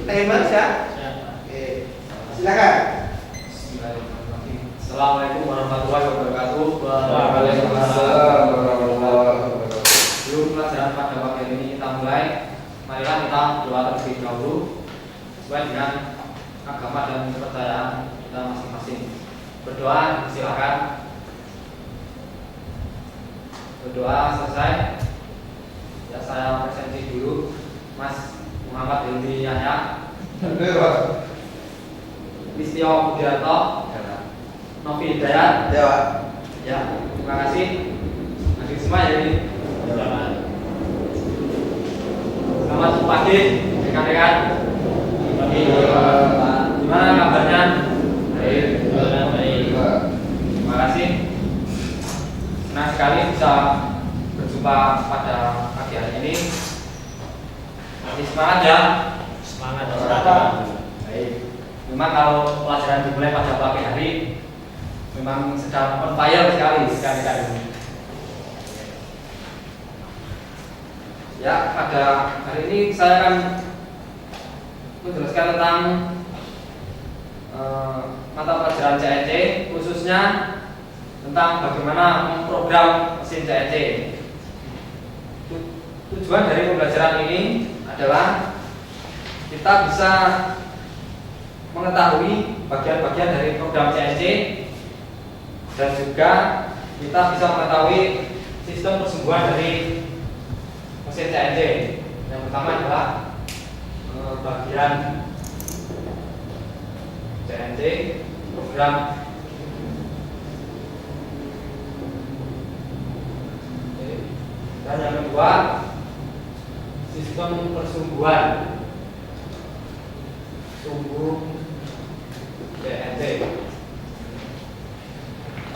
timer ya? Oke, silakan. Assalamualaikum warahmatullahi wabarakatuh. Waalaikumsalam warahmatullahi wabarakatuh. Sebelum pelajaran pada pagi ini kita mulai, marilah kita berdoa terlebih dahulu sesuai dengan agama dan kepercayaan kita masing-masing. Berdoa, silakan. Berdoa selesai. Ya, saya presentasi dulu, Mas Muhammad Hilmi Yahya, Listio Budiarto, Novi Hidayat. Ya, terima kasih. Adik semua ya ini. Selamat pagi rekan-rekan. Gimana kabarnya? Baik. Terima kasih. Senang sekali bisa berjumpa pada pagi hari ini. Masih semangat ya? Semangat. Baik. Memang kalau pelajaran dimulai pada pagi hari, memang sedang on fire sekali rekan-rekan ini. Ya, pada hari ini saya akan menjelaskan tentang mata pelajaran CEC, khususnya tentang bagaimana memprogram mesin CEC. Tujuan dari pembelajaran ini adalah kita bisa mengetahui bagian-bagian dari program CEC dan juga kita bisa mengetahui sistem persumbuhan dari mesin CNC. Yang pertama adalah bagian CNC program dan yang kedua sistem persumbuhan sumbu CNC.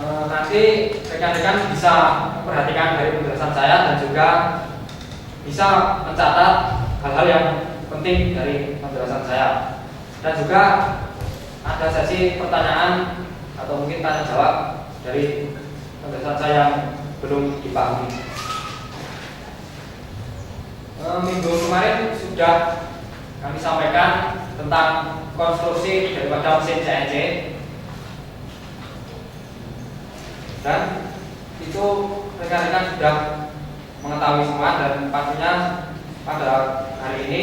Nanti rekan-rekan bisa perhatikan dari penjelasan saya dan juga bisa mencatat hal-hal yang penting dari penjelasan saya. Dan juga ada sesi pertanyaan atau mungkin tanya jawab dari penjelasan saya yang belum dipahami. Minggu kemarin sudah kami sampaikan tentang konstruksi daripada mesin CNC. Dan itu rekan-rekan sudah mengetahui semua dan pastinya pada hari ini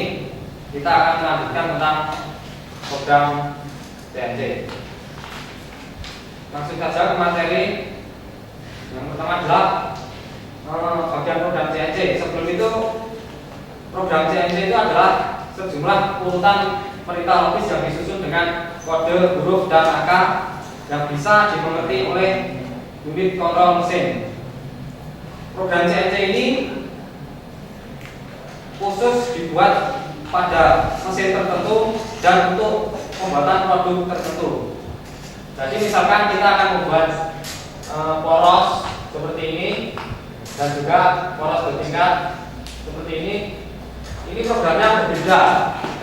kita akan melanjutkan tentang program CNC. Langsung saja ke materi. Yang pertama adalah bagian program CNC. Sebelum itu, program CNC itu adalah sejumlah urutan perintah logis yang disusun dengan kode, huruf, dan angka yang bisa dimengerti oleh unit kontrol mesin. Program CNC ini khusus dibuat pada mesin tertentu dan untuk pembuatan produk tertentu. Jadi misalkan kita akan membuat poros seperti ini dan juga poros bertingkat seperti ini. Ini programnya berbeda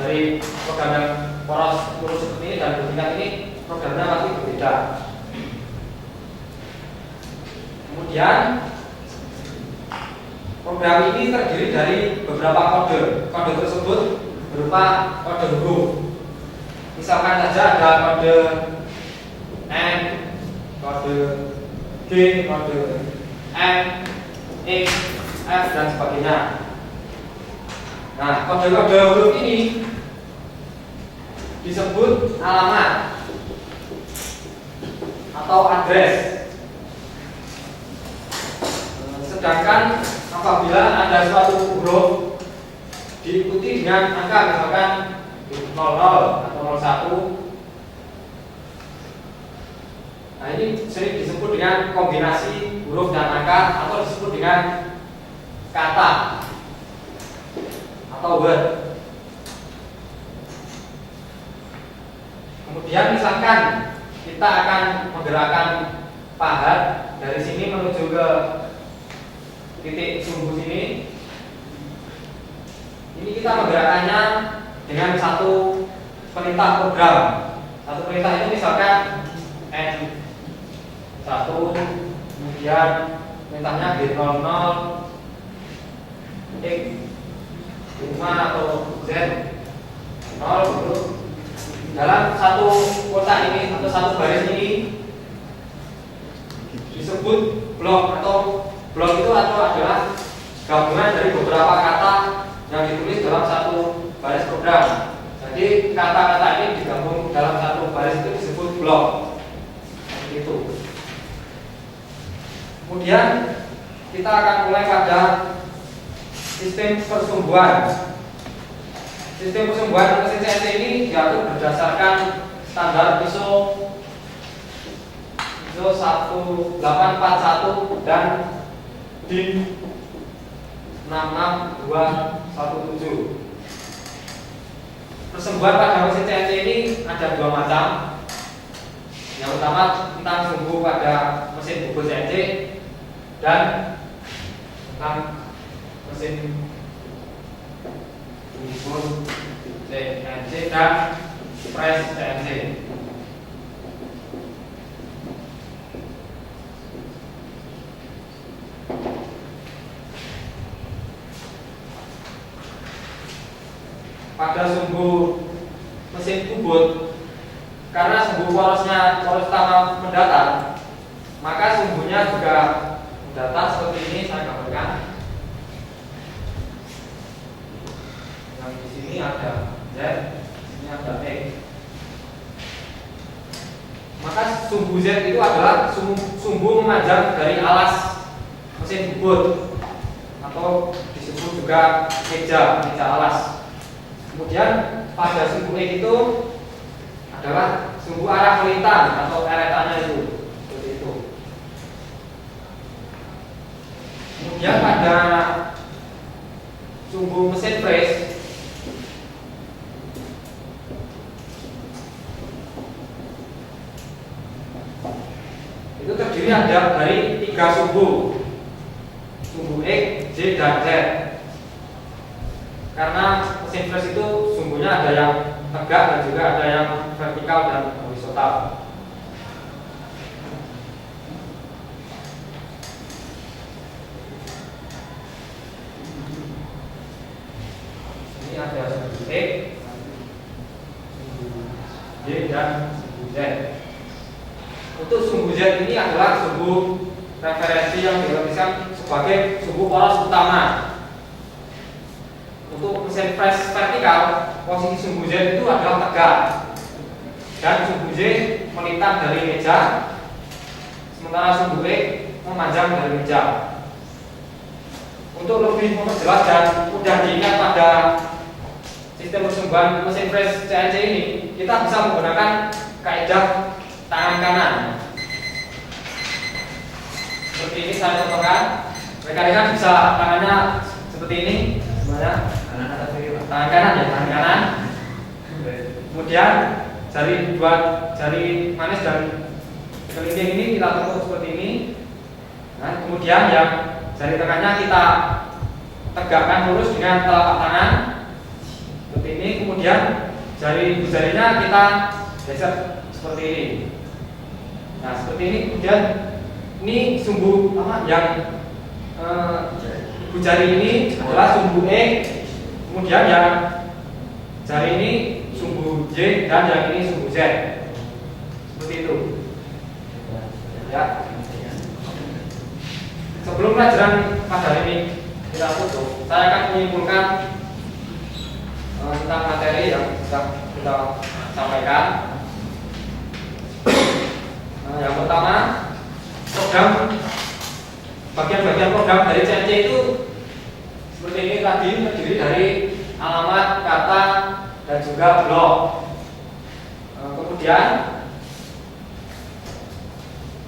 dari program yang poros lurus seperti ini dan bertingkat ini. Programnya pasti berbeda. Kemudian program ini terdiri dari beberapa kode. Kode tersebut berupa kode huruf. Misalkan saja ada kode N, kode G, kode M, X, F, dan sebagainya. Nah, kode-kode huruf ini disebut alamat atau address. Sedangkan apabila ada suatu huruf diikuti dengan angka misalkan 00 atau 01, nah ini sering disebut dengan kombinasi huruf dan angka atau disebut dengan kata atau word. Kemudian misalkan kita akan menggerakkan pahat dari sini menuju ke titik sumbu sini. Ini kita menggerakkannya dengan satu perintah program. Satu perintah itu misalkan N1, kemudian perintahnya B00, X5 atau Z. 0 dalam satu kotak ini atau satu baris ini disebut blok, atau blok itu adalah gabungan dari beberapa kata yang ditulis dalam satu baris program. Jadi kata-kata ini digabung dalam satu baris itu disebut blok. Seperti itu. Kemudian kita akan mulai pada sistem persumbuhan. Sistem persumbuhan mesin CNC ini diatur berdasarkan standar ISO 1841 dan DIN 66217. Persumbuhan pada mesin CNC ini ada dua macam. Yang pertama tentang sumbu pada mesin bubut CNC dan tentang mesin bubut CNC dan press CNC. Pada sumbu mesin bubut, karena sumbu poros utama mendatar, maka sumbunya juga mendatar seperti ini. Saya gambarkan. Yang di sini ada Z, di sini ada X. Maka sumbu Z itu adalah sumbu memanjang dari alas mesin bubut, atau disebut juga meja alas. Kemudian pada sumbu X itu adalah sumbu arah melintang atau eretannya itu, seperti itu. Kemudian pada sumbu mesin press itu terdiri dari 3 sumbu X, Y, dan Z. Karena mesin press itu sumbunya ada yang tegak dan juga ada yang vertikal dan horizontal. Ini ada sumbu X, sumbu Y, dan sumbu Z. Untuk sumbu Z ini adalah sumbu referensi yang diartikan sebagai sumbu poros utama. Untuk mesin press vertikal, posisi sumbu Z itu adalah tegak dan sumbu Z melintang dari meja, sementara sumbu X memanjang dari meja. Untuk lebih memperjelas dan mudah diingat pada sistem persumbuhan mesin press CNC ini, kita bisa menggunakan kaidah tangan kanan. Seperti ini saya contohkan. Rekan-rekan bisa tangannya seperti ini, semuanya. Tangan kanan ya, tangan kanan. Kemudian dua jari manis dan kelingking ini kita tekuk seperti ini. Nah, kemudian yang jari tengahnya kita tegakkan lurus dengan telapak tangan seperti ini. Kemudian jarinya kita geser seperti ini. Nah, seperti ini. Kemudian ini sumbu yang ibu jari ini adalah sumbu X. Kemudian yang jari ini sumbu Y dan yang ini sumbu Z. Seperti itu. Ya. Sebelum pelajaran pada ini kita tutup, saya akan menyimpulkan tentang materi yang sudah kita sampaikan. Yang pertama, program bagian-bagian program dari CNC itu seperti ini tadi, terdiri dari alamat, kata, dan juga blok. Kemudian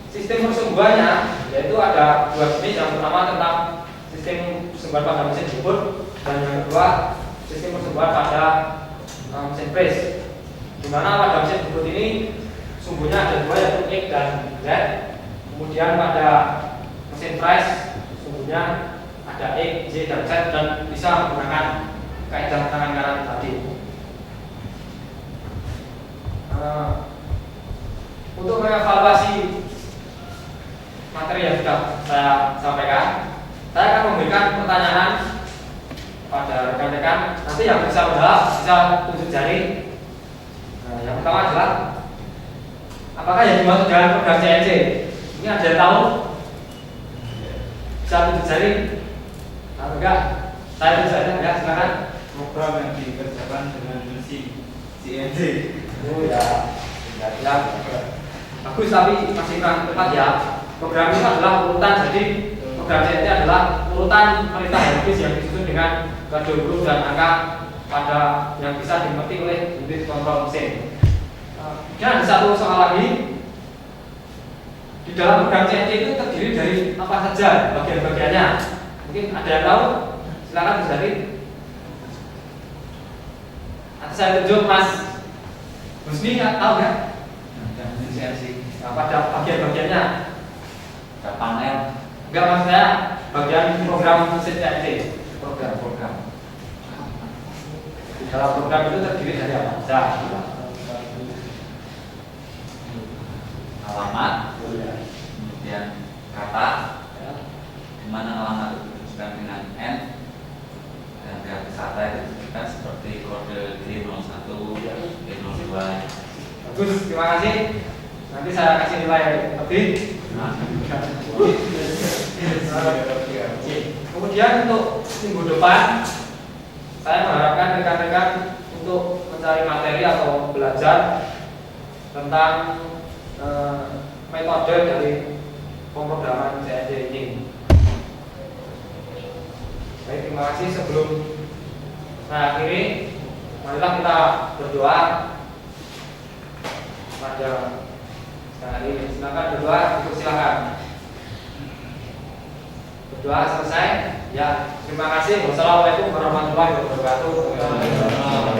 sistem persumbuhannya yaitu ada dua jenis. Yang pertama tentang sistem persumbuhan pada mesin bubut, dan yang kedua sistem persumbuhan pada mesin press. Dimana pada mesin bubut ini sumbunya ada dua, yaitu X dan Z. Kemudian pada mesin press sumbunya ada X, Y, dan Z, dan bisa menggunakan kaidah tangan kanan tadi. Untuk mengevaluasi materi yang sudah saya sampaikan, saya akan memberikan pertanyaan pada rekan-rekan. Nanti yang bisa menjawab bisa tunjukkan jari. Nah, yang pertama adalah apakah yang dimaksud dengan program CNC? Ini ada yang tahu? Bisa tunjuk jari? Atau enggak? Saya tunjuk jari, enggak? Silakan. Program yang dikerjakan dengan mesin CNC. Oh ya, ya. Bagus, tapi masih kurang tepat ya. Program itu adalah urutan, jadi program CNC adalah urutan perintah hierarkis yang disusun dengan kode huruf dan angka pada yang bisa dimengerti oleh unit kontrol mesin. Kemudian ada satu soal lagi. Di dalam program CNC itu terdiri dari apa saja bagian-bagiannya? Mungkin ada yang tahu? Silakan Gus. Atau saya tunjuk Mas Husni, tahu nggak? CNC. Nah, pada bagian-bagiannya Ada panel. enggak, maksud saya bagian program mesin CNC. Program. Di dalam program itu terdiri dari apa saja? Alamat, kemudian kata, di mana alamat itu dituliskan dengan N, dan garis kata itu dituliskan seperti kode D01, D02. Bagus, terima kasih. Nanti saya kasih nilai lebih. Kemudian untuk minggu depan, saya mengharapkan rekan-rekan untuk mencari materi atau belajar tentang metode dari pemrograman CNC ini. Baik, terima kasih. Sebelum saya akhiri, marilah kita berdoa pada sekarang ini. Silakan berdoa, silakan. Berdoa selesai. Ya, terima kasih. Wassalamualaikum warahmatullahi wabarakatuh.